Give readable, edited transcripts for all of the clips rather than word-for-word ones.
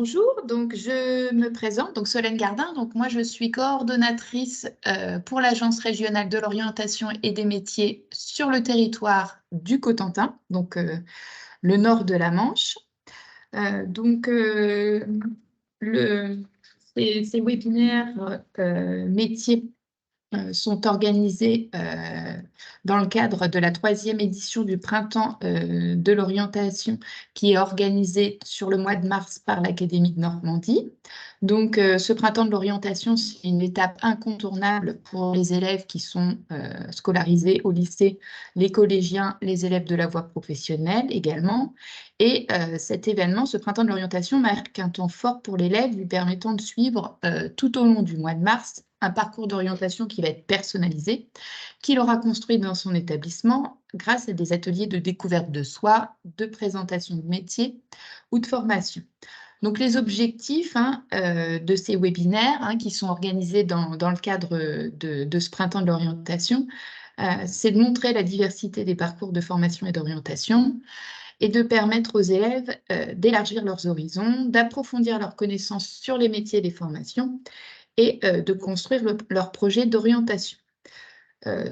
Bonjour, donc je me présente, donc Solène Gardin. Donc moi je suis coordonnatrice pour l'Agence régionale de l'orientation et des métiers sur le territoire du Cotentin, donc le nord de la Manche. Donc le, ces webinaires métiers sont organisés dans le cadre de la 3e édition du Printemps de l'orientation qui est organisée sur le mois de mars par l'Académie de Normandie. Donc, ce Printemps de l'orientation, c'est une étape incontournable pour les élèves qui sont scolarisés au lycée, les collégiens, les élèves de la voie professionnelle également. Et cet événement, ce Printemps de l'orientation, marque un temps fort pour l'élève, lui permettant de suivre tout au long du mois de mars un parcours d'orientation qui va être personnalisé, qu'il aura construit dans son établissement grâce à des ateliers de découverte de soi, de présentation de métier ou de formation. Donc les objectifs de ces webinaires qui sont organisés dans le cadre de ce printemps de l'orientation, c'est de montrer la diversité des parcours de formation et d'orientation et de permettre aux élèves d'élargir leurs horizons, d'approfondir leurs connaissances sur les métiers et les formations et de construire leur projet d'orientation,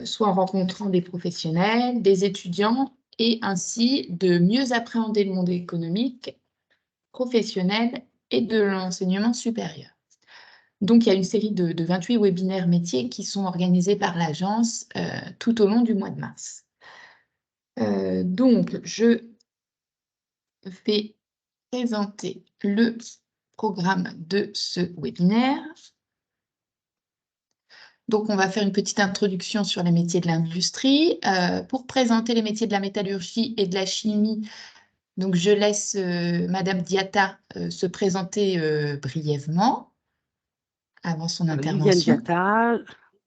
soit en rencontrant des professionnels, des étudiants, et ainsi de mieux appréhender le monde économique, professionnel et de l'enseignement supérieur. Donc, il y a une série de 28 webinaires métiers qui sont organisés par l'agence tout au long du mois de mars. Donc, je vais présenter le programme de ce webinaire. Donc, on va faire une petite introduction sur les métiers de l'industrie. Pour présenter les métiers de la métallurgie et de la chimie, donc je laisse Madame Diatta se présenter brièvement avant son Viviane intervention. Diatta,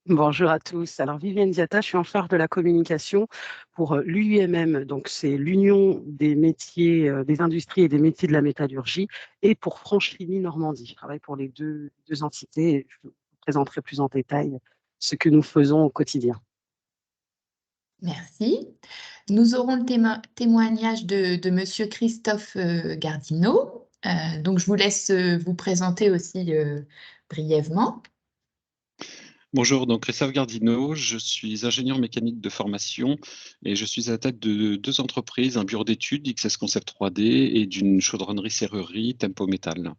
bonjour à tous. Alors Viviane Diatta, je suis en charge de la communication pour l'UIMM, donc c'est l'Union des métiers, des industries et des métiers de la métallurgie, et pour Franche-Chimie Normandie. Je travaille pour les deux entités et je vous présenterai plus en détail ce que nous faisons au quotidien. Merci. Nous aurons le témoignage de Monsieur Christophe Gardino. Donc, je vous laisse vous présenter aussi brièvement. Bonjour, donc Christophe Gardino, je suis ingénieur mécanique de formation et je suis à la tête de 2 entreprises, un bureau d'études XS Concept 3D et d'une chaudronnerie-serrurerie Tempo Metal.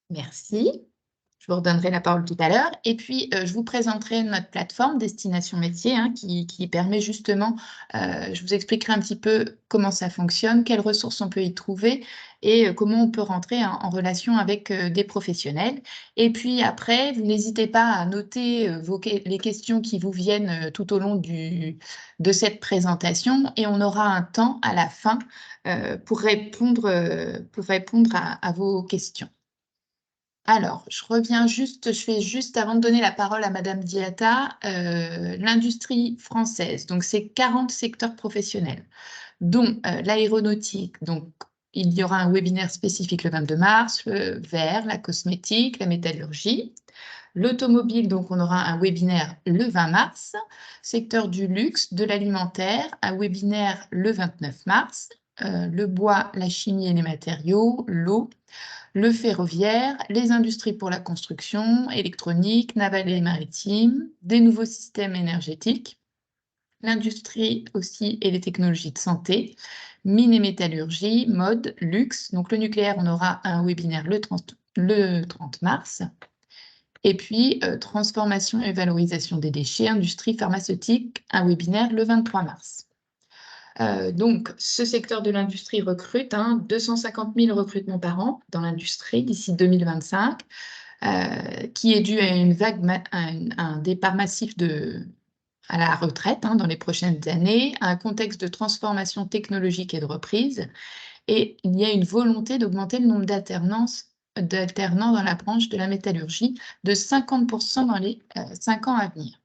Merci. Je vous redonnerai la parole tout à l'heure. Et puis, je vous présenterai notre plateforme Destination Métier qui permet justement, je vous expliquerai un petit peu comment ça fonctionne, quelles ressources on peut y trouver et comment on peut rentrer en relation avec des professionnels. Et puis après, vous n'hésitez pas à noter les questions qui vous viennent tout au long de cette présentation et on aura un temps à la fin pour répondre à vos questions. Alors, je fais juste, avant de donner la parole à Madame Diatta, l'industrie française. Donc, c'est 40 secteurs professionnels, dont l'aéronautique. Donc, il y aura un webinaire spécifique le 22 mars, le verre, la cosmétique, la métallurgie. L'automobile, donc on aura un webinaire le 20 mars. Secteur du luxe, de l'alimentaire, un webinaire le 29 mars. Le bois, la chimie et les matériaux, l'eau, le ferroviaire, les industries pour la construction, électronique, navale et maritime, des nouveaux systèmes énergétiques, l'industrie aussi et les technologies de santé, mines et métallurgie, mode, luxe. Donc le nucléaire, on aura un webinaire le 30 mars. Et puis, transformation et valorisation des déchets, industrie pharmaceutique, un webinaire le 23 mars. Donc, ce secteur de l'industrie recrute 250 000 recrutements par an dans l'industrie d'ici 2025, qui est dû à une vague, un départ massif à la retraite dans les prochaines années, à un contexte de transformation technologique et de reprise. Et il y a une volonté d'augmenter le nombre d'alternants dans la branche de la métallurgie de 50% dans les 5 ans à venir.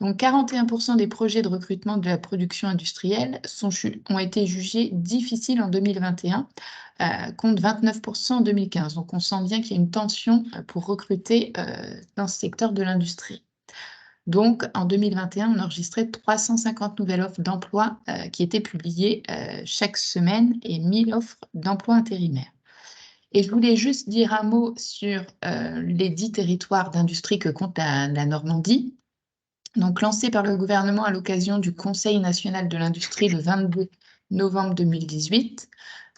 Donc 41% des projets de recrutement de la production industrielle ont été jugés difficiles en 2021, contre 29% en 2015. Donc on sent bien qu'il y a une tension pour recruter dans ce secteur de l'industrie. Donc, en 2021, on enregistrait 350 nouvelles offres d'emploi qui étaient publiées chaque semaine et 1000 offres d'emploi intérimaires. Et je voulais juste dire un mot sur les 10 territoires d'industrie que compte la Normandie. Donc, lancé par le gouvernement à l'occasion du Conseil national de l'industrie le 22 novembre 2018,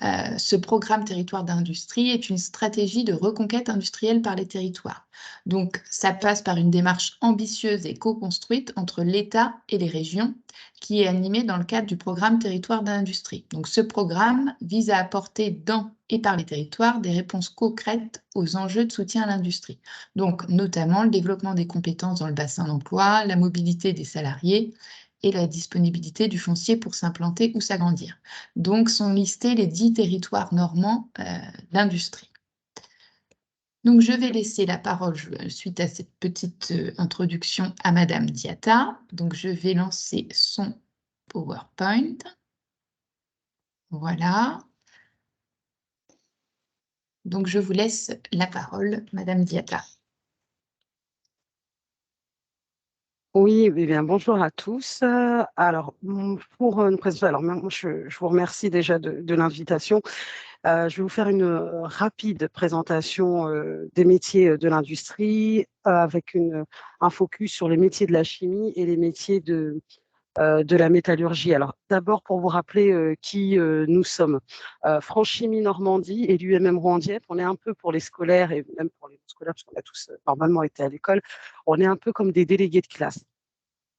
ce programme Territoire d'industrie est une stratégie de reconquête industrielle par les territoires. Donc, ça passe par une démarche ambitieuse et co-construite entre l'État et les régions, qui est animée dans le cadre du programme Territoire d'industrie. Donc, ce programme vise à apporter dans et par les territoires des réponses concrètes aux enjeux de soutien à l'industrie. Donc, notamment le développement des compétences dans le bassin d'emploi, la mobilité des salariés et la disponibilité du foncier pour s'implanter ou s'agrandir. Donc, sont listés les 10 territoires normands d'industrie. Donc, je vais laisser la parole, suite à cette petite introduction, à Madame Diatta. Donc, je vais lancer son PowerPoint. Voilà. Donc, je vous laisse la parole, Madame Diatta. Oui, eh bien, bonjour à tous. Alors, pour une présentation, alors moi, je vous remercie déjà de l'invitation. Je vais vous faire une rapide présentation des métiers de l'industrie avec un focus sur les métiers de la chimie et les métiers de la métallurgie. Alors, d'abord, pour vous rappeler qui nous sommes. Franchimie Normandie et l'UMM Rouen-Dieppe, on est un peu pour les scolaires et même pour les scolaires, parce qu'on a tous normalement été à l'école, on est un peu comme des délégués de classe.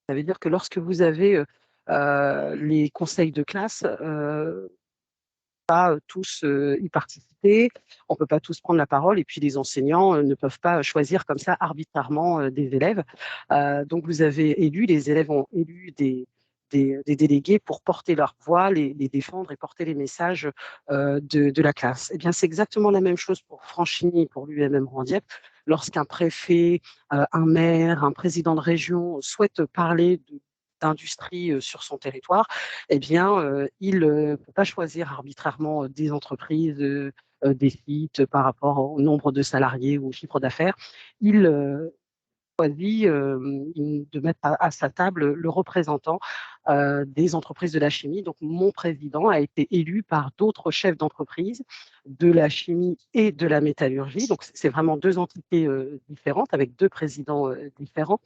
Ça veut dire que lorsque vous avez les conseils de classe, pas tous y participer, on ne peut pas tous prendre la parole et puis les enseignants ne peuvent pas choisir comme ça arbitrairement des élèves. Donc vous avez élu, les élèves ont élu des délégués pour porter leur voix, les défendre et porter les messages de la classe. Eh bien, c'est exactement la même chose pour Franchigny et pour l'UMM Rouen-Dieppe. Lorsqu'un préfet, un maire, un président de région souhaite parler d'industrie sur son territoire, eh bien, il ne peut pas choisir arbitrairement des entreprises, des sites par rapport au nombre de salariés ou au chiffre d'affaires. Il choisit de mettre à sa table le représentant des entreprises de la chimie. Donc, mon président a été élu par d'autres chefs d'entreprise de la chimie et de la métallurgie. Donc, c'est vraiment deux entités différentes avec deux présidents différents.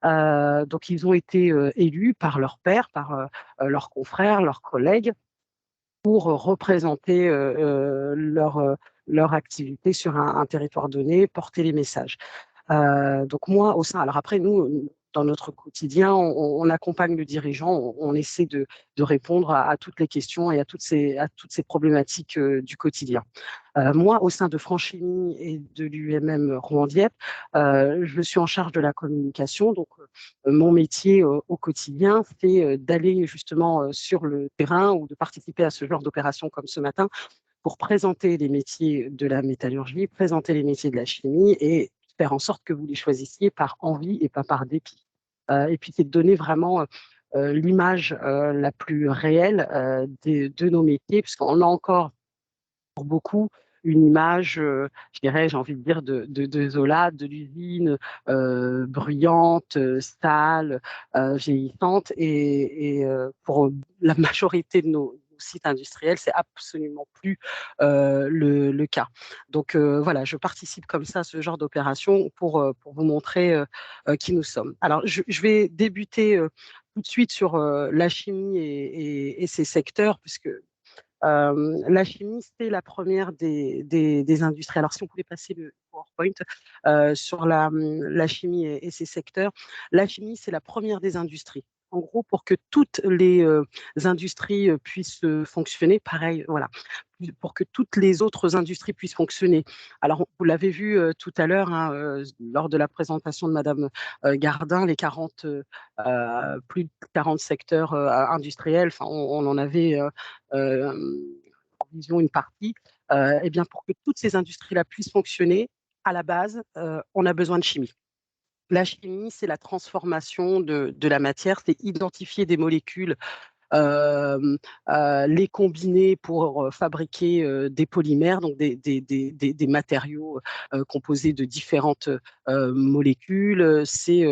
Donc, ils ont été élus par leurs pairs, par leurs confrères, leurs collègues, pour représenter leur activité sur un territoire donné, porter les messages. Donc moi, alors après, nous, dans notre quotidien, on accompagne le dirigeant, on essaie de répondre à toutes les questions et à toutes ces problématiques du quotidien. Moi, au sein de Franchimie et de l'UMM Rouen-Dieppe, je suis en charge de la communication. Donc, mon métier au quotidien, c'est d'aller justement sur le terrain ou de participer à ce genre d'opération comme ce matin pour présenter les métiers de la métallurgie, présenter les métiers de la chimie et faire en sorte que vous les choisissiez par envie et pas par dépit. Et puis, c'est de donner vraiment l'image la plus réelle de nos métiers, puisqu'on a encore pour beaucoup une image, je dirais, j'ai envie de dire, de Zola, de l'usine bruyante, sale, vieillissante. Et pour la majorité de nos sites industriels, c'est absolument plus le cas. Donc voilà, je participe comme ça à ce genre d'opération pour vous montrer qui nous sommes. Alors, je vais débuter tout de suite sur la chimie et ses secteurs, puisque la chimie, c'est la première des industries. Alors, si on pouvait passer le PowerPoint sur la chimie et ses secteurs, la chimie, c'est la première des industries. En gros, pour que toutes les industries puissent fonctionner, pareil, voilà, pour que toutes les autres industries puissent fonctionner. Alors, vous l'avez vu tout à l'heure hein, lors de la présentation de Madame Gardin, les 40, plus de 40 secteurs industriels, enfin, on en avait en vision une partie. Eh bien, pour que toutes ces industries-là puissent fonctionner, à la base, on a besoin de chimie. La chimie, c'est la transformation de la matière, c'est identifier des molécules les combiner pour fabriquer des polymères, donc des matériaux composés de différentes molécules. C'est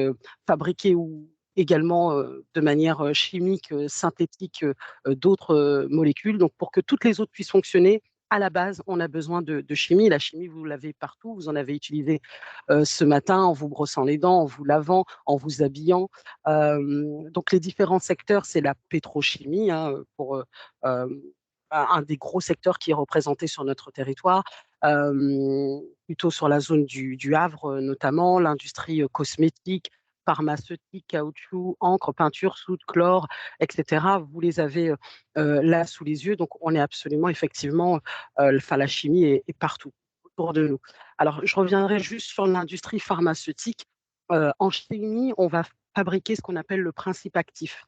fabriquer ou également de manière chimique, synthétique, d'autres molécules. Donc, pour que toutes les autres puissent fonctionner, à la base, on a besoin de chimie. La chimie, vous l'avez partout. Vous en avez utilisé ce matin en vous brossant les dents, en vous lavant, en vous habillant. Donc, les différents secteurs, c'est la pétrochimie, hein, pour un des gros secteurs qui est représenté sur notre territoire. Plutôt sur la zone du Havre, notamment l'industrie cosmétique, pharmaceutique, caoutchouc, encre, peinture, soude, chlore, etc. Vous les avez là sous les yeux. Donc, on est absolument, effectivement, la chimie est partout autour de nous. Alors, je reviendrai juste sur l'industrie pharmaceutique. En chimie, on va fabriquer ce qu'on appelle le principe actif.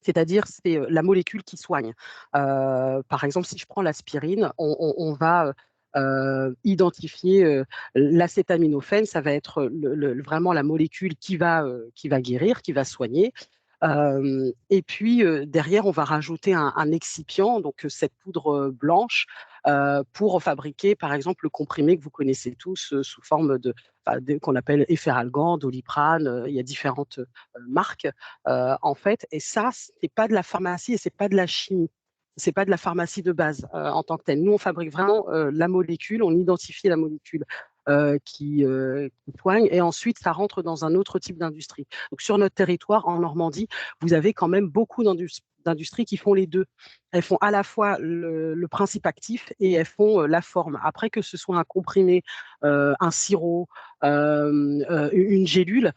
C'est-à-dire, c'est la molécule qui soigne. Par exemple, si je prends l'aspirine, on va identifier l'acétaminophène, ça va être vraiment la molécule qui va guérir, qui va soigner. Et puis derrière, on va rajouter un excipient, donc cette poudre blanche, pour fabriquer, par exemple, le comprimé que vous connaissez tous sous forme qu'on appelle Efferalgan, Doliprane. Il y a différentes marques en fait. Et ça, c'est pas de la pharmacie et c'est pas de la chimie. C'est pas de la pharmacie de base en tant que telle. Nous, on fabrique vraiment la molécule, on identifie la molécule qui soigne, et ensuite ça rentre dans un autre type d'industrie. Donc sur notre territoire, en Normandie, vous avez quand même beaucoup d'industries qui font les deux. Elles font à la fois le principe actif et elles font la forme. Après, que ce soit un comprimé, un sirop, une gélule,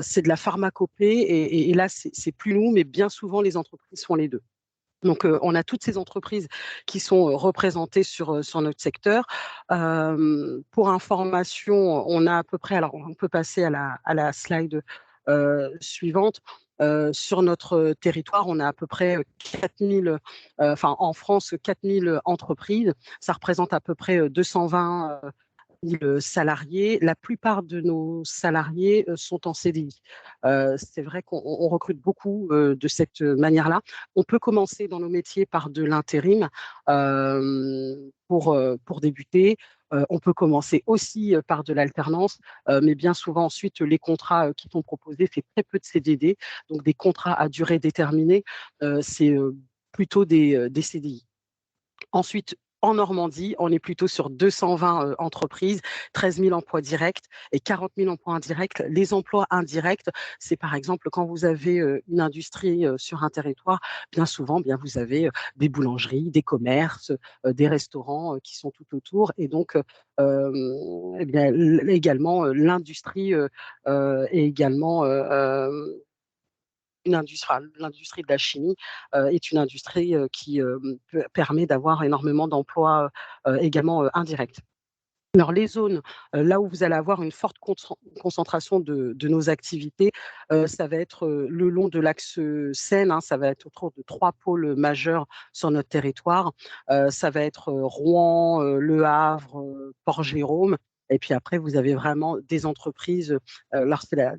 c'est de la pharmacopée, et là, c'est plus nous, mais bien souvent, les entreprises font les deux. Donc, on a toutes ces entreprises qui sont représentées sur notre secteur. Pour information, on a à peu près, alors on peut passer à la slide suivante. Sur notre territoire, on a à peu près 4000, enfin en France, 4000 entreprises. Ça représente à peu près 220 salariés. La plupart de nos salariés sont en CDI. C'est vrai qu'on recrute beaucoup de cette manière-là. On peut commencer dans nos métiers par de l'intérim pour débuter. On peut commencer aussi par de l'alternance, mais bien souvent ensuite, les contrats qui sont proposés, c'est très peu de CDD, donc des contrats à durée déterminée, c'est plutôt des CDI. Ensuite, en Normandie, on est plutôt sur 220 entreprises, 13 000 emplois directs et 40 000 emplois indirects. Les emplois indirects, c'est par exemple quand vous avez une industrie sur un territoire, bien souvent, bien vous avez des boulangeries, des commerces, des restaurants qui sont tout autour. Et donc, eh bien, également, l'industrie est également l'industrie de la chimie est une industrie qui permet d'avoir énormément d'emplois également indirects. Alors, les zones là où vous allez avoir une forte concentration de nos activités, ça va être le long de l'axe Seine, hein, ça va être autour de 3 pôles majeurs sur notre territoire. Ça va être Rouen, Le Havre, Port-Jérôme. Et puis après, vous avez vraiment des entreprises. Alors, c'est la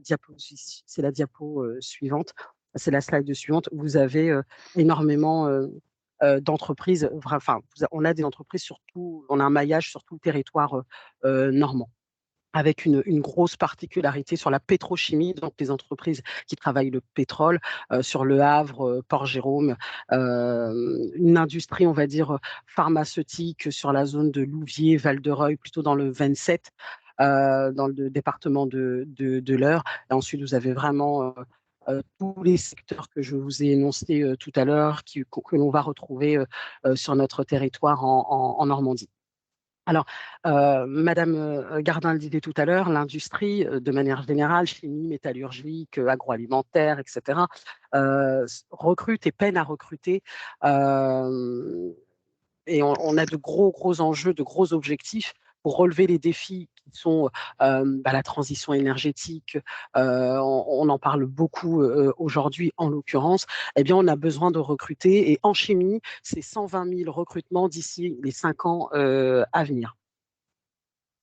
diapo suivante, c'est la slide suivante. Vous avez énormément d'entreprises. Enfin, on a des entreprises sur tout, on a un maillage sur tout le territoire normand, avec une grosse particularité sur la pétrochimie, donc les entreprises qui travaillent le pétrole, sur Le Havre, Port-Jérôme, une industrie, on va dire, pharmaceutique sur la zone de Louviers, Val-de-Reuil, plutôt dans le 27, dans le département de l'Eure. Et ensuite, vous avez vraiment tous les secteurs que je vous ai énoncés tout à l'heure, que l'on va retrouver sur notre territoire en Normandie. Alors, Madame Gardin le disait tout à l'heure, l'industrie, de manière générale, chimie, métallurgique, agroalimentaire, etc., recrute et peine à recruter. Et on a de gros enjeux, de gros objectifs pour relever les défis qui sont la transition énergétique. On en parle beaucoup aujourd'hui, en l'occurrence. Eh bien, on a besoin de recruter. Et en chimie, c'est 120 000 recrutements d'ici les 5 ans à venir.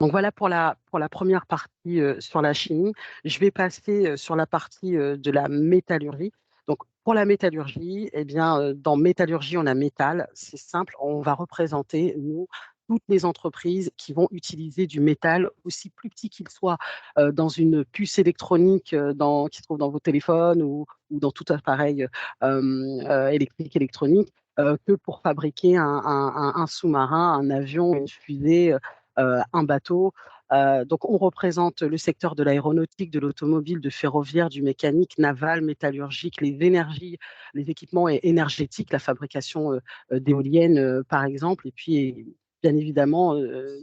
Donc voilà pour la première partie sur la chimie. Je vais passer sur la partie de la métallurgie. Donc, Pour la métallurgie, eh bien, dans métallurgie, on a métal, c'est simple, on va représenter, nous, toutes les entreprises qui vont utiliser du métal, aussi plus petit qu'il soit, dans une puce électronique qui se trouve dans vos téléphones ou dans tout appareil électrique, électronique, que pour fabriquer un sous-marin, un avion, une fusée, un bateau. Donc, on représente le secteur de l'aéronautique, de l'automobile, de ferroviaire, du mécanique, naval, métallurgique, les énergies, les équipements énergétiques, la fabrication d'éoliennes, par exemple, et puis bien évidemment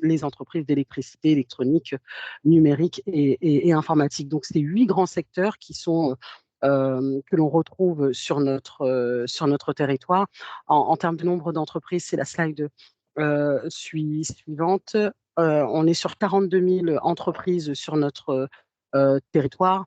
les entreprises d'électricité, électronique, numérique et informatique. Donc, c'est 8 grands secteurs que l'on retrouve sur notre territoire. En termes de nombre d'entreprises, c'est la slide suivante. On est sur 42 000 entreprises sur notre territoire,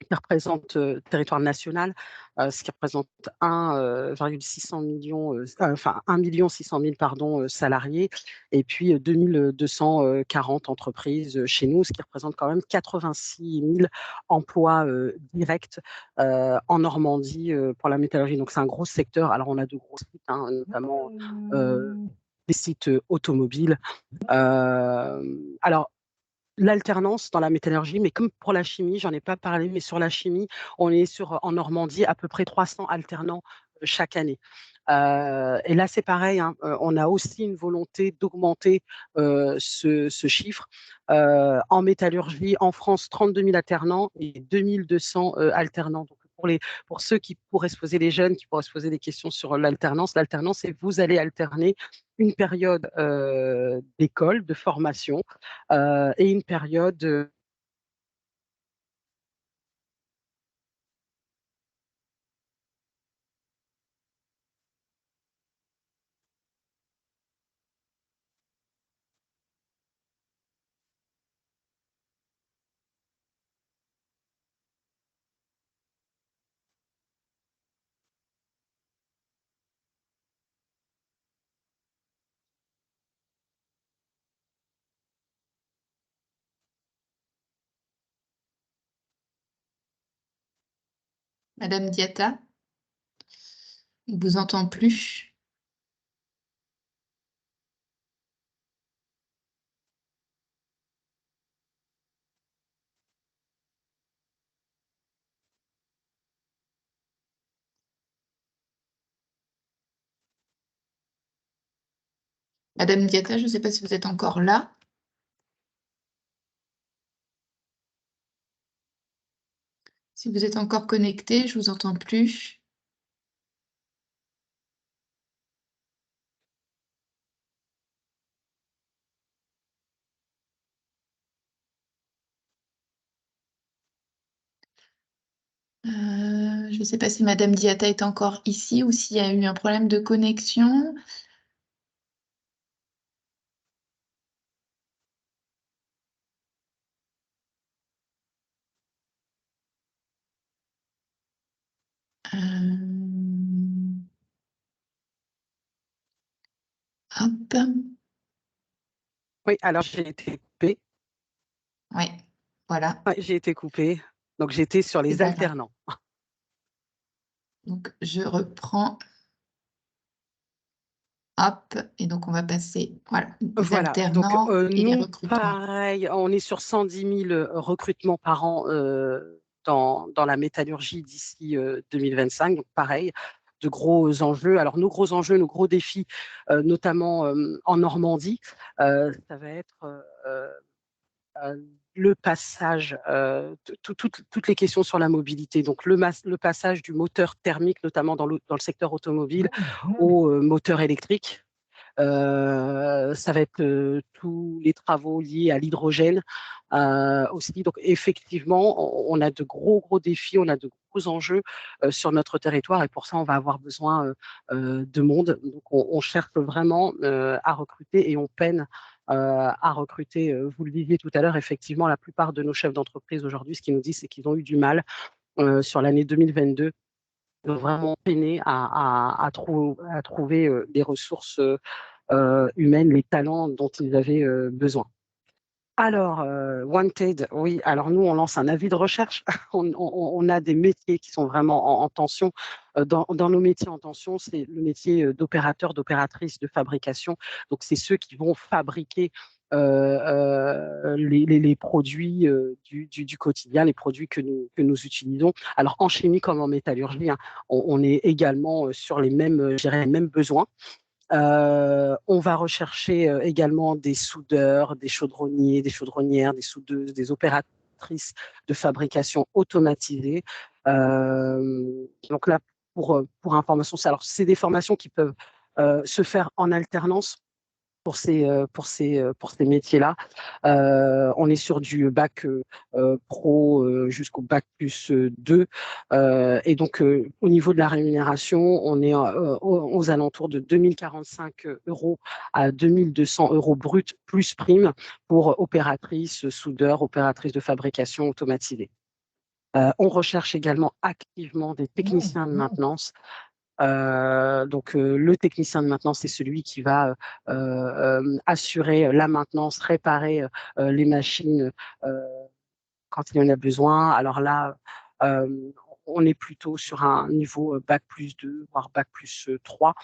qui représente territoire national, ce qui représente 1,6 million, enfin 1 600 000 salariés, et puis 2240 entreprises chez nous, ce qui représente quand même 86 000 emplois directs en Normandie pour la métallurgie. Donc c'est un gros secteur. Alors on a de gros sites, hein, notamment des sites automobiles. Alors l'alternance dans la métallurgie, mais comme pour la chimie, j'en ai pas parlé, mais sur la chimie, on est en Normandie à peu près 300 alternants chaque année. Et là, c'est pareil, hein, on a aussi une volonté d'augmenter ce chiffre. En métallurgie, en France, 32 000 alternants et 2200 alternants. Donc, pour ceux qui pourraient se poser, les jeunes qui pourraient se poser des questions sur l'alternance, c'est vous allez alterner une période d'école, de formation, et une période Madame Diatta, on ne vous entend plus. Madame Diatta, je ne sais pas si vous êtes encore là. Si vous êtes encore connecté, je ne vous entends plus. Je ne sais pas si Madame Diatta est encore ici ou s'il y a eu un problème de connexion. Hop. Oui, alors j'ai été coupée. Oui, voilà. Ouais, j'ai été coupée. Donc j'étais sur C'est les pas grave. alternants. Donc, je reprends. Hop. Et donc, on va passer, voilà, les Voilà, donc alternants et les nous, recrutements. pareil, on est sur 110 000 recrutements par an dans la métallurgie d'ici 2025. Donc pareil, de gros enjeux. Alors nos gros enjeux, nos gros défis, notamment en Normandie, ça va être euh, le passage, toutes les questions sur la mobilité. Donc le passage du moteur thermique, notamment dans le secteur automobile, au moteur électrique. Ça va être tous les travaux liés à l'hydrogène aussi. Donc effectivement, on a de gros défis, on a de gros enjeux sur notre territoire et pour ça, on va avoir besoin de monde. Donc on cherche vraiment à recruter et on peine à recruter. Vous le disiez tout à l'heure, effectivement, la plupart de nos chefs d'entreprise aujourd'hui, ce qu'ils nous disent, c'est qu'ils ont eu du mal sur l'année 2022 vraiment peiner à trouver les ressources humaines, les talents dont ils avaient besoin. Alors, Wanted, oui. Alors nous, on lance un avis de recherche. On a des métiers qui sont vraiment en tension. Dans nos métiers en tension, c'est le métier d'opérateur, d'opératrice de fabrication. Donc, c'est ceux qui vont fabriquer les produits du quotidien, les produits que nous utilisons. Alors, en chimie comme en métallurgie, hein, on est également sur les mêmes, je dirais, les mêmes besoins. On va rechercher également des soudeurs, des chaudronniers, des chaudronnières, des soudeuses, des opératrices de fabrication automatisée. Donc là, pour information, c'est des formations qui peuvent se faire en alternance pour ces métiers-là. On est sur du bac pro jusqu'au bac plus 2. Et donc, au niveau de la rémunération, on est aux alentours de 2045 euros à 2200 euros bruts plus prime pour opératrice, soudeur, opératrice de fabrication automatisée. On recherche également activement des techniciens de maintenance. Donc, le technicien de maintenance, c'est celui qui va assurer la maintenance, réparer les machines quand il y en a besoin. Alors là, euh, on est plutôt sur un niveau bac plus 2, voire bac plus 3.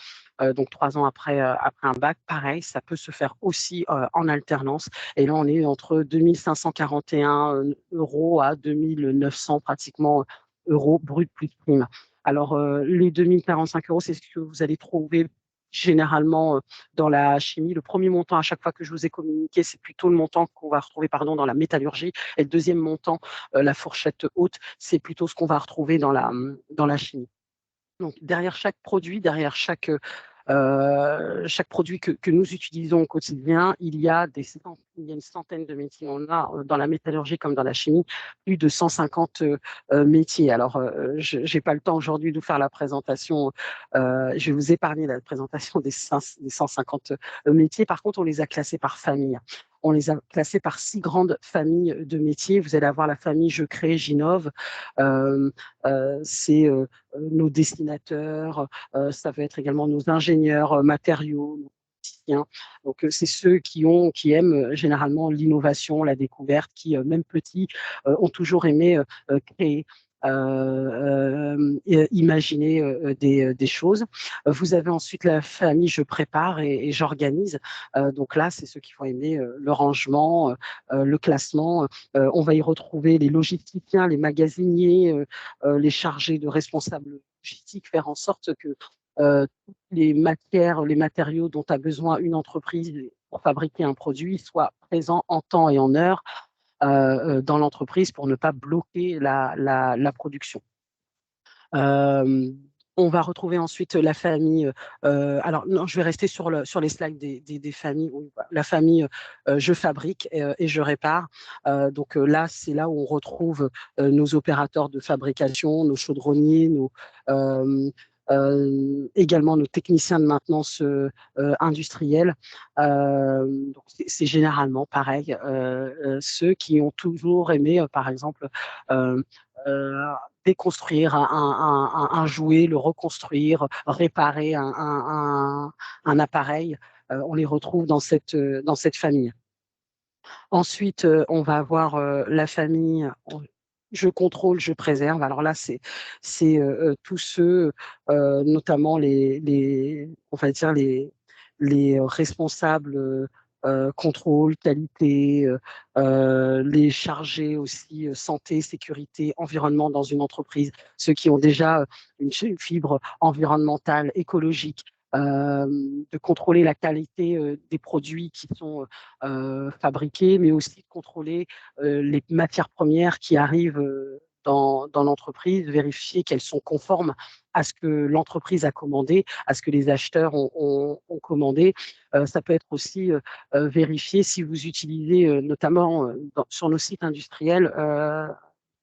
Donc, 3 ans après un bac, pareil, ça peut se faire aussi en alternance. Et là, on est entre 2541 euros à 2900 pratiquement euros brut plus prime. Alors, les 2045 euros, c'est ce que vous allez trouver généralement dans la chimie. Le premier montant, à chaque fois que je vous ai communiqué, c'est plutôt le montant qu'on va retrouver dans la métallurgie. Et le deuxième montant, la fourchette haute, c'est plutôt ce qu'on va retrouver dans la chimie. Donc, derrière chaque produit, derrière chaque produit que nous utilisons au quotidien, il y a une centaine de métiers. On a dans la métallurgie comme dans la chimie plus de 150 métiers. Alors, je n'ai pas le temps aujourd'hui de vous faire la présentation. Je vais vous épargner la présentation des 150 métiers. Par contre, on les a classés par famille. On les a classés par 6 grandes familles de métiers. Vous allez avoir la famille Je crée, j'innove. C'est nos dessinateurs, ça peut être également nos ingénieurs matériaux, nos opticiens. Donc, c'est ceux qui aiment généralement l'innovation, la découverte, qui, même petits, ont toujours aimé créer. Imaginer des choses. Vous avez ensuite la famille Je prépare et j'organise. Donc là, c'est ceux qui vont aimer le rangement, le classement. On va y retrouver les logisticiens, les magasiniers, les chargés de responsables logistiques, faire en sorte que toutes les matières, les matériaux dont a besoin une entreprise pour fabriquer un produit soient présents en temps et en heure dans l'entreprise pour ne pas bloquer la production. On va retrouver ensuite la famille. Alors, non, je vais rester sur les slides des familles. La famille Je fabrique et je répare. Donc là, c'est là où on retrouve nos opérateurs de fabrication, nos chaudronniers, également nos techniciens de maintenance industrielle. Donc c'est généralement pareil, ceux qui ont toujours aimé, par exemple, euh, déconstruire un jouet, le reconstruire, réparer un appareil. On les retrouve dans cette famille. Ensuite, on va avoir la famille Je contrôle, je préserve. Alors là, c'est tous ceux, notamment on va dire les responsables contrôle, qualité, les chargés aussi santé, sécurité, environnement dans une entreprise, ceux qui ont déjà une fibre environnementale, écologique, de contrôler la qualité des produits qui sont fabriqués, mais aussi de contrôler les matières premières qui arrivent dans l'entreprise, vérifier qu'elles sont conformes à ce que l'entreprise a commandé, à ce que les acheteurs ont commandé. Ça peut être aussi vérifier si vous utilisez, notamment sur nos sites industriels,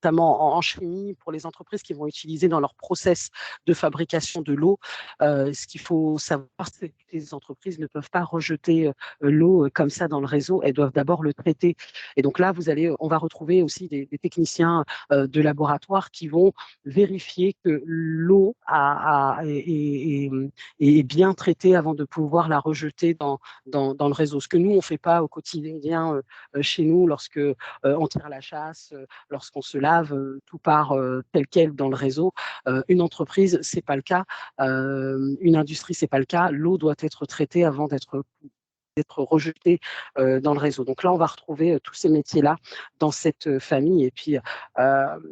notamment en chimie, pour les entreprises qui vont utiliser dans leur process de fabrication de l'eau. Ce qu'il faut savoir, c'est que les entreprises ne peuvent pas rejeter l'eau comme ça dans le réseau. Elles doivent d'abord le traiter. Et donc là, on va retrouver aussi des techniciens de laboratoire qui vont vérifier que l'eau est bien traitée avant de pouvoir la rejeter dans le réseau. Ce que nous, on ne fait pas au quotidien chez nous lorsque on tire la chasse, lorsqu'on se lave, tout part tel quel dans le réseau. Une entreprise, c'est pas le cas. Une industrie, c'est pas le cas. L'eau doit être traitée avant d'être rejetée dans le réseau. Donc là, on va retrouver tous ces métiers-là dans cette famille. Et puis,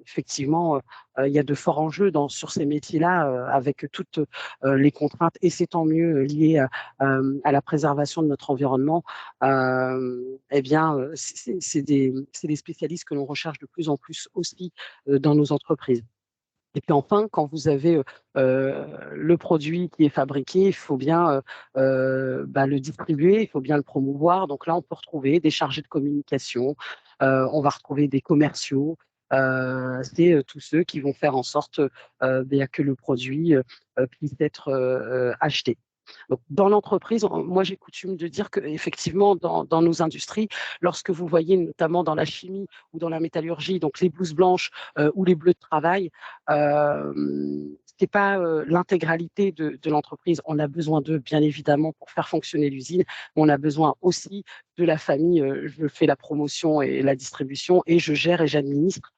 effectivement, il y a de forts enjeux sur ces métiers-là avec toutes les contraintes, et c'est tant mieux liées à la préservation de notre environnement. Eh bien, c'est des spécialistes que l'on recherche de plus en plus aussi dans nos entreprises. Et puis enfin, quand vous avez le produit qui est fabriqué, il faut bien le distribuer, il faut bien le promouvoir. Donc là, on peut retrouver des chargés de communication, on va retrouver des commerciaux. C'est tous ceux qui vont faire en sorte que le produit puisse être acheté. Donc, dans l'entreprise, moi j'ai coutume de dire qu'effectivement, dans nos industries, lorsque vous voyez notamment dans la chimie ou dans la métallurgie, donc les blouses blanches ou les bleus de travail, ce n'est pas l'intégralité de l'entreprise. On a besoin d'eux, bien évidemment, pour faire fonctionner l'usine. On a besoin aussi de la famille. Je fais la promotion et la distribution et je gère et j'administre.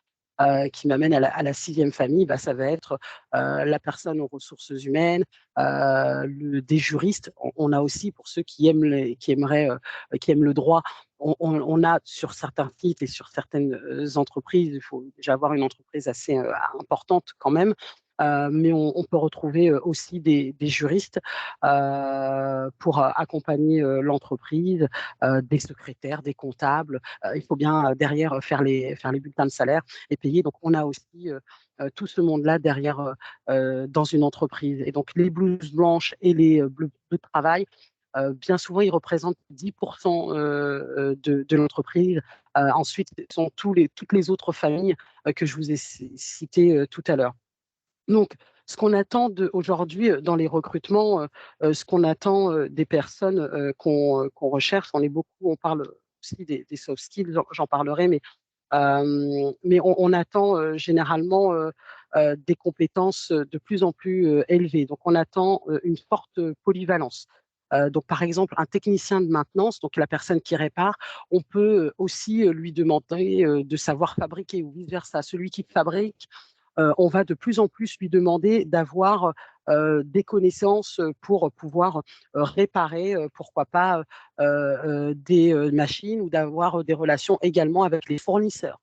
Qui m'amène à la sixième famille, ça va être la personne aux ressources humaines, des juristes. On a aussi, pour ceux qui aiment le droit, on a sur certains sites et sur certaines entreprises, il faut déjà avoir une entreprise assez importante quand même. Mais on peut retrouver aussi des juristes pour accompagner l'entreprise, des secrétaires, des comptables. Il faut bien derrière faire les bulletins de salaire et payer. Donc, on a aussi tout ce monde-là derrière dans une entreprise. Et donc, les blouses blanches et les bleus de travail, bien souvent, ils représentent 10% de l'entreprise. Ensuite, ce sont toutes les autres familles que je vous ai citées tout à l'heure. Donc, ce qu'on attend aujourd'hui dans les recrutements, ce qu'on attend des personnes qu'on recherche, on parle aussi des soft skills, j'en parlerai, mais on attend généralement des compétences de plus en plus élevées. Donc, on attend une forte polyvalence. Donc, par exemple, un technicien de maintenance, donc la personne qui répare, on peut aussi lui demander de savoir fabriquer ou vice-versa. Celui qui fabrique, on va de plus en plus lui demander d'avoir des connaissances pour pouvoir réparer, pourquoi pas, des machines ou d'avoir des relations également avec les fournisseurs.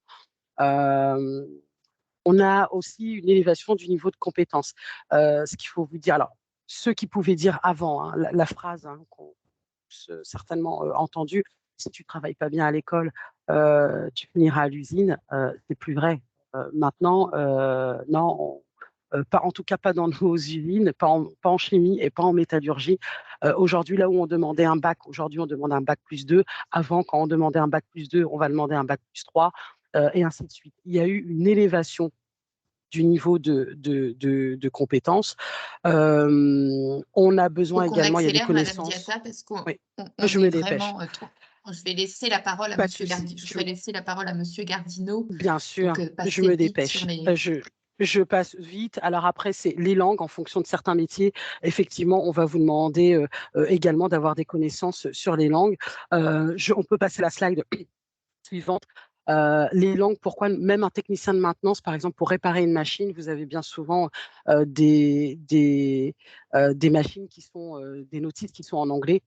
On a aussi une élévation du niveau de compétence. Ce qu'il faut vous dire, alors, ceux qui pouvaient dire avant, hein, la phrase qu'on a certainement entendue, si tu ne travailles pas bien à l'école, tu finiras à l'usine, c'est plus vrai. Maintenant, non, en tout cas pas dans nos usines, pas en chimie et pas en métallurgie. Aujourd'hui, là où on demandait un bac, aujourd'hui on demande un bac +2. Avant, quand on demandait un bac +2, on va demander un bac +3, et ainsi de suite. Il y a eu une élévation du niveau de compétences. On a besoin également, il y a des connaissances. Madame Diatta, parce qu'on oui, je me dépêche. Je vais laisser la parole à Monsieur Gardineau. Je vais laisser la parole à Monsieur Gardineau. Bien sûr, je me dépêche. Je passe vite. Alors après, c'est les langues en fonction de certains métiers. Effectivement, on va vous demander également d'avoir des connaissances sur les langues. On peut passer la slide suivante. Les langues, pourquoi même un technicien de maintenance, par exemple, pour réparer une machine, vous avez bien souvent des machines qui sont des notices qui sont en anglais,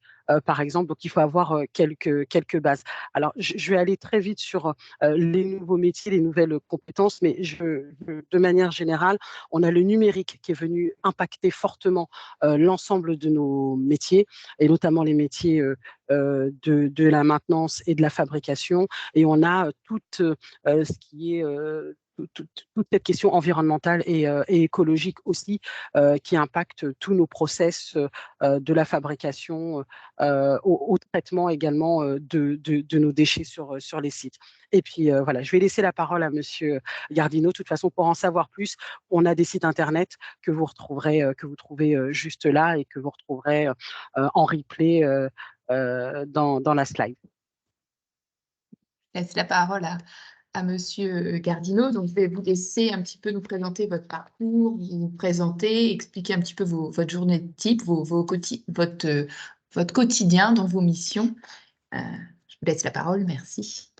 par exemple, donc il faut avoir quelques bases. Alors, je vais aller très vite sur les nouveaux métiers, les nouvelles compétences, mais de manière générale, on a le numérique qui est venu impacter fortement l'ensemble de nos métiers, et notamment les métiers de la maintenance et de la fabrication. Et on a tout ce qui est toute cette question environnementale et écologique aussi, qui impacte tous nos process de la fabrication au traitement également de nos déchets sur les sites. Et puis voilà, je vais laisser la parole à Monsieur Gardino. De toute façon, pour en savoir plus, on a des sites internet que vous retrouverez, que vous trouvez juste là et que vous retrouverez en replay dans la slide. Je laisse la parole à Monsieur Gardino. Donc, je vais vous laisser un petit peu nous présenter votre parcours, vous présenter, expliquer un petit peu votre journée de type, votre quotidien dans vos missions. Je vous laisse la parole, merci.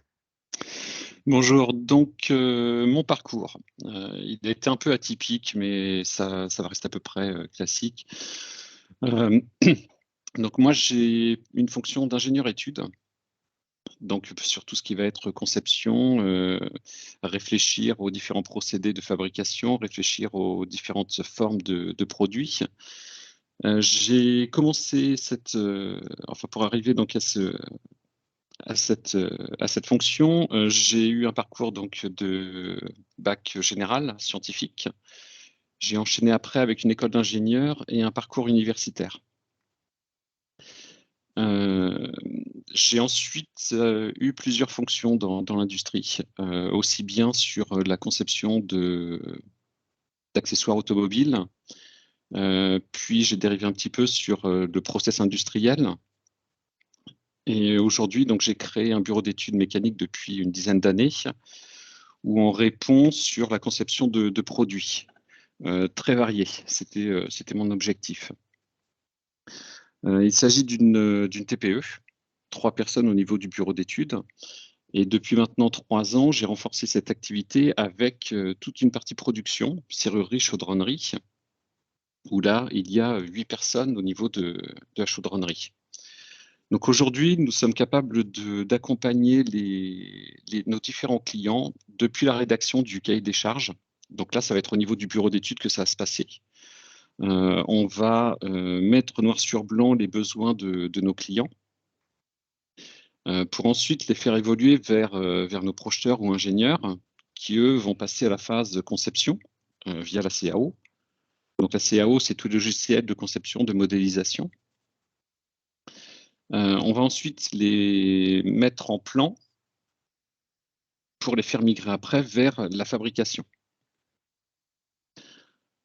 Bonjour, donc mon parcours, il a été un peu atypique, mais ça va rester à peu près classique. Donc moi, j'ai une fonction d'ingénieur études, donc sur tout ce qui va être conception, réfléchir aux différents procédés de fabrication, réfléchir aux différentes formes de produits. J'ai commencé pour arriver donc à cette fonction, j'ai eu un parcours donc de bac général scientifique. J'ai enchaîné après avec une école d'ingénieur et un parcours universitaire. J'ai ensuite eu plusieurs fonctions dans l'industrie, aussi bien sur la conception d'accessoires automobiles, puis j'ai dérivé un petit peu sur le process industriel. Et aujourd'hui, donc, j'ai créé un bureau d'études mécaniques depuis une dizaine d'années où on répond sur la conception de produits très variés. C'était mon objectif. Il s'agit d'une TPE, 3 personnes au niveau du bureau d'études. Et depuis maintenant 3 ans, j'ai renforcé cette activité avec toute une partie production, serrurerie, chaudronnerie, où là, il y a 8 personnes au niveau de la chaudronnerie. Donc aujourd'hui, nous sommes capables d'accompagner nos différents clients depuis la rédaction du cahier des charges. Donc là, ça va être au niveau du bureau d'études que ça va se passer. On va mettre noir sur blanc les besoins de nos clients pour ensuite les faire évoluer vers nos projeteurs ou ingénieurs qui, eux, vont passer à la phase de conception via la CAO. Donc la CAO, c'est tout le logiciel de conception, de modélisation. On va ensuite les mettre en plan pour les faire migrer après vers la fabrication.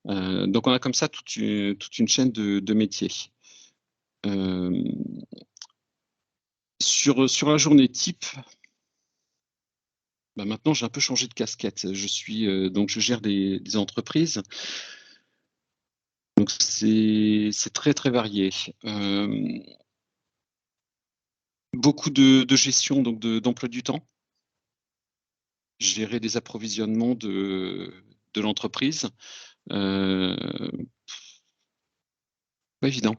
Donc on a comme ça toute une chaîne de métiers. Sur la journée type, maintenant j'ai un peu changé de casquette. Donc je gère des entreprises. Donc c'est très très varié. Beaucoup de gestion donc d'emploi du temps, gérer des approvisionnements de l'entreprise. Pas évident.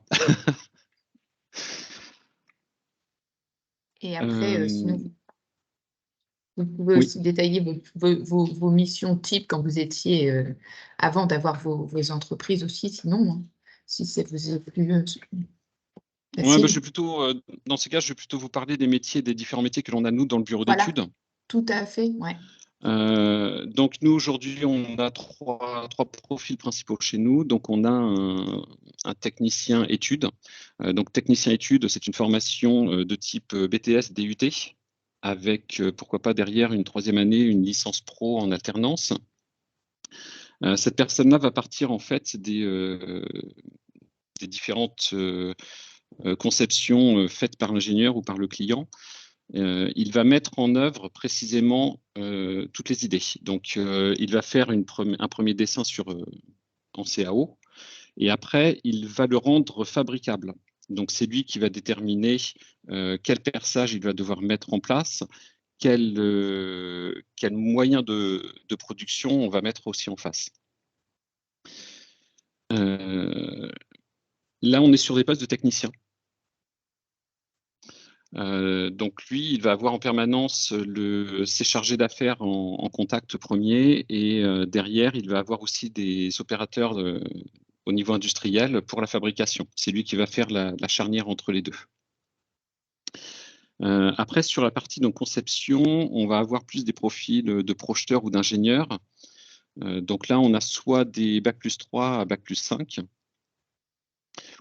Et après, sinon, vous pouvez Oui. aussi détailler vos missions type quand vous étiez, avant d'avoir vos entreprises aussi, sinon, hein, si ça vous est plus Ouais, facile. dans ces cas, je vais plutôt vous parler des différents métiers que l'on a, nous, dans le bureau Voilà, d'études. tout à fait, ouais. Donc, nous, aujourd'hui, on a trois profils principaux chez nous. Donc, on a un technicien études. Donc, technicien études, c'est une formation de type BTS, DUT, avec, pourquoi pas, derrière une 3e année, une licence pro en alternance. Cette personne-là va partir, en fait, des différentes conceptions faites par l'ingénieur ou par le client. Il va mettre en œuvre précisément toutes les idées. Donc, il va faire un premier dessin en CAO et après, il va le rendre fabricable. Donc, c'est lui qui va déterminer quel perçage il va devoir mettre en place, quel moyen de production on va mettre aussi en face. Là, on est sur des postes de technicien. Donc lui, il va avoir en permanence ses chargés d'affaires en contact premier et derrière, il va avoir aussi des opérateurs au niveau industriel pour la fabrication. C'est lui qui va faire la charnière entre les deux. Après, sur la partie donc, conception, on va avoir plus des profils de projeteurs ou d'ingénieurs. Donc là, on a soit des Bac+3 à Bac+5,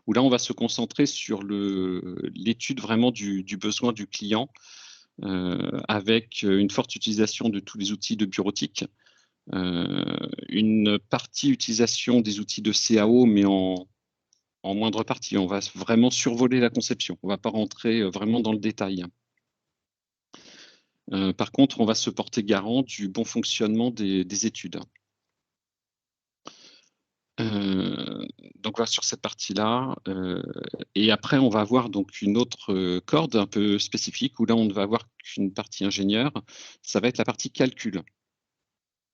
où là, on va se concentrer sur l'étude vraiment du besoin du client, avec une forte utilisation de tous les outils de bureautique, une partie utilisation des outils de CAO, mais en moindre partie. On va vraiment survoler la conception. On ne va pas rentrer vraiment dans le détail. Par contre, on va se porter garant du bon fonctionnement des études. Donc voilà, sur cette partie-là. Et après, on va avoir donc une autre corde un peu spécifique, où là, on ne va avoir qu'une partie ingénieur. Ça va être la partie calcul.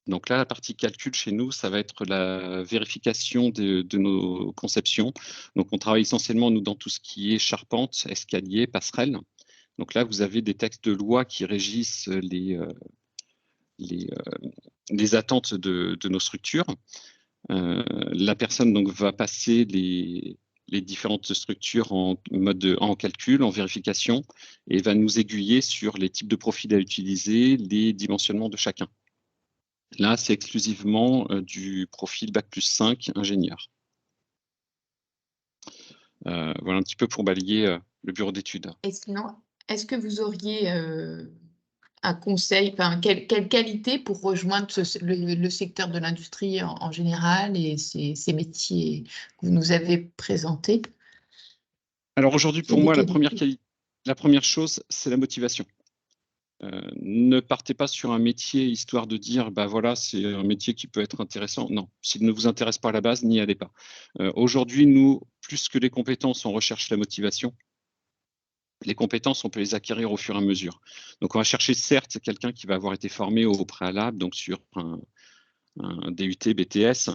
Donc là, la partie calcul chez nous, ça va être la vérification de nos conceptions. Donc on travaille essentiellement, nous, dans tout ce qui est charpente, escalier, passerelle. Donc là, vous avez des textes de loi qui régissent les attentes de nos structures. La personne donc, va passer les différentes structures en calcul, en vérification, et va nous aiguiller sur les types de profils à utiliser, les dimensionnements de chacun. Là, c'est exclusivement du profil Bac+5 ingénieur. Voilà un petit peu pour balayer le bureau d'études. Et sinon, est-ce que vous auriez un conseil, quelle qualité pour rejoindre le secteur de l'industrie en général et ces métiers que vous nous avez présentés? Alors aujourd'hui, pour moi, la première chose, c'est la motivation. Ne partez pas sur un métier histoire de dire, bah voilà, c'est un métier qui peut être intéressant. Non, s'il ne vous intéresse pas à la base, n'y allez pas. Aujourd'hui, nous, plus que les compétences, on recherche la motivation. Les compétences, on peut les acquérir au fur et à mesure. Donc, on va chercher, certes, quelqu'un qui va avoir été formé au préalable, donc sur un DUT, BTS,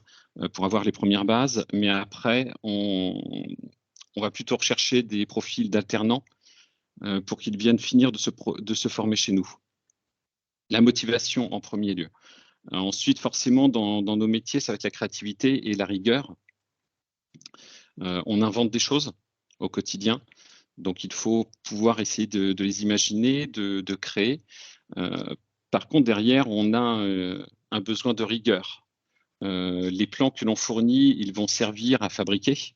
pour avoir les premières bases. Mais après, on va plutôt rechercher des profils d'alternants pour qu'ils viennent finir de se former chez nous. La motivation en premier lieu. Ensuite, forcément, dans nos métiers, ça va être la créativité et la rigueur. On invente des choses au quotidien. Donc, il faut pouvoir essayer de les imaginer, de créer. Par contre, derrière, on a un besoin de rigueur. Les plans que l'on fournit, ils vont servir à fabriquer.